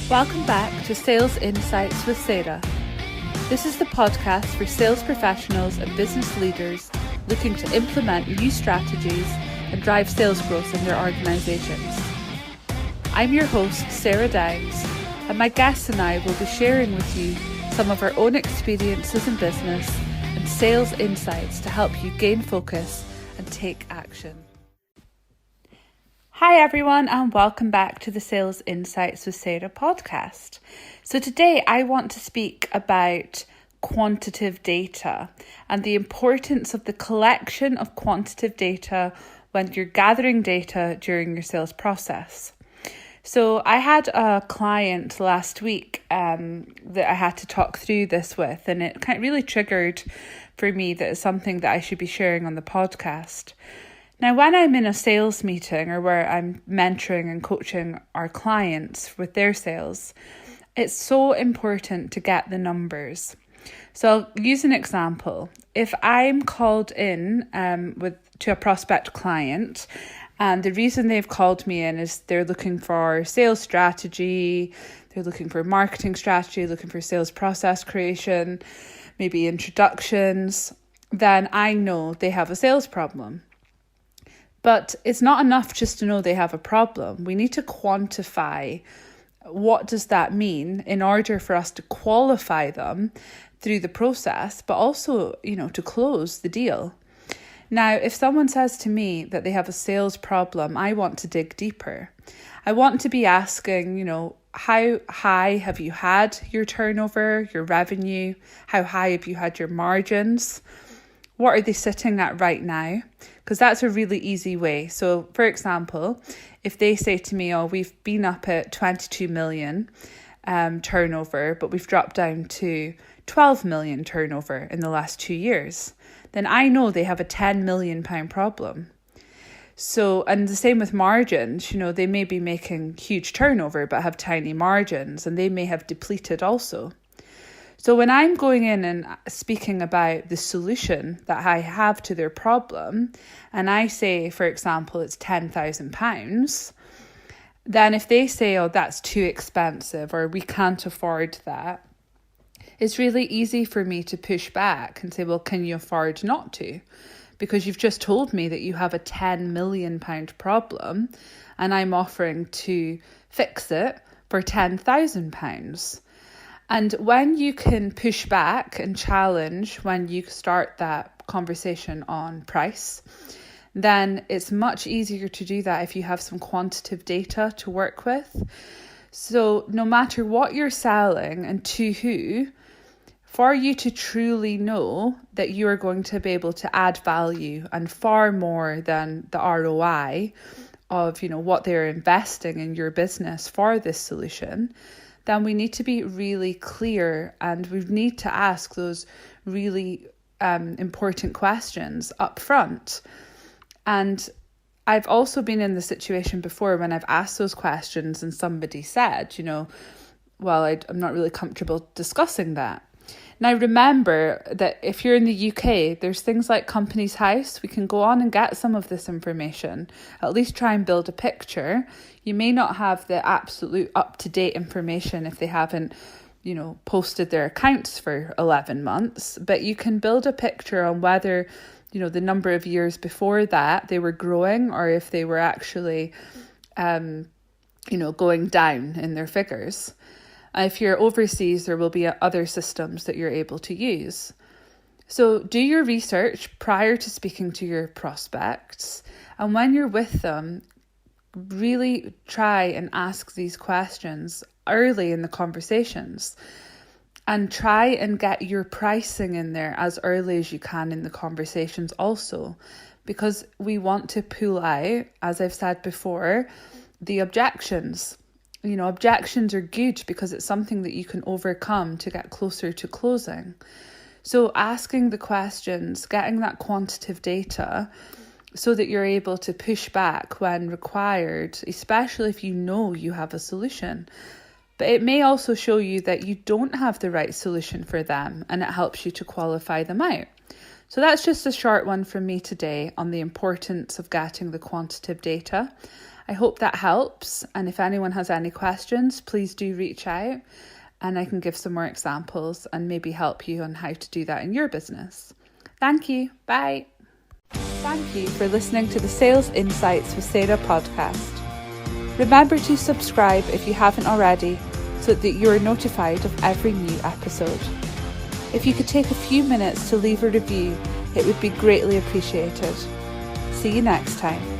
Welcome back to Sales Insights with Sarah. This is the podcast for sales professionals and business leaders looking to implement new strategies and drive sales growth in their organisations. I'm your host, Sarah Downs, and my guests and I will be sharing with you some of our own experiences in business and sales insights to help you gain focus and take action. Hi everyone, and welcome back to the Sales Insights with Sarah podcast. So today I want to speak about quantitative data and the importance of the collection of quantitative data when you're gathering data during your sales process. So I had a client last week that I had to talk through this with, and it kind of really triggered for me that it's something that I should be sharing on the podcast. Now, when I'm in a sales meeting or where I'm mentoring and coaching our clients with their sales, it's so important to get the numbers. So I'll use an example. If I'm called in to a prospect client, and the reason they've called me in is they're looking for sales strategy, they're looking for marketing strategy, looking for sales process creation, maybe introductions, then I know they have a sales problem. But it's not enough just to know they have a problem. We need to quantify what does that mean in order for us to qualify them through the process, but also, to close the deal. Now, if someone says to me that they have a sales problem, I want to dig deeper. I want to be asking, how high have you had your turnover, your revenue? How high have you had your margins? What are they sitting at right now? Because that's a really easy way. So, for example, if they say to me, we've been up at 22 million turnover, but we've dropped down to 12 million turnover in the last 2 years, then I know they have a 10 million pound problem. So, and the same with margins, they may be making huge turnover, but have tiny margins, and they may have depleted also. So when I'm going in and speaking about the solution that I have to their problem, and I say, for example, it's £10,000, then if they say, that's too expensive or we can't afford that, it's really easy for me to push back and say, well, can you afford not to? Because you've just told me that you have a £10 million problem and I'm offering to fix it for £10,000. And when you can push back and challenge when you start that conversation on price, then it's much easier to do that if you have some quantitative data to work with. So no matter what you're selling and to who, for you to truly know that you are going to be able to add value and far more than the ROI of, what they're investing in your business for this solution, then we need to be really clear and we need to ask those really important questions up front. And I've also been in the situation before when I've asked those questions and somebody said, I'm not really comfortable discussing that. Now, remember that if you're in the UK, there's things like Companies House. We can go on and get some of this information, at least try and build a picture. You may not have the absolute up-to-date information if they haven't, posted their accounts for 11 months, but you can build a picture on whether, the number of years before that they were growing or if they were actually, going down in their figures. If you're overseas, there will be other systems that you're able to use. So do your research prior to speaking to your prospects. And when you're with them, really try and ask these questions early in the conversations. And try and get your pricing in there as early as you can in the conversations also. Because we want to pull out, as I've said before, the objections. Objections are good because it's something that you can overcome to get closer to closing. So asking the questions, getting that quantitative data so that you're able to push back when required, especially if you have a solution. But it may also show you that you don't have the right solution for them and it helps you to qualify them out. So that's just a short one from me today on the importance of getting the quantitative data. I hope that helps. And if anyone has any questions, please do reach out and I can give some more examples and maybe help you on how to do that in your business. Thank you. Bye. Thank you for listening to the Sales Insights with Sarah podcast. Remember to subscribe if you haven't already so that you're notified of every new episode. If you could take a few minutes to leave a review, it would be greatly appreciated. See you next time.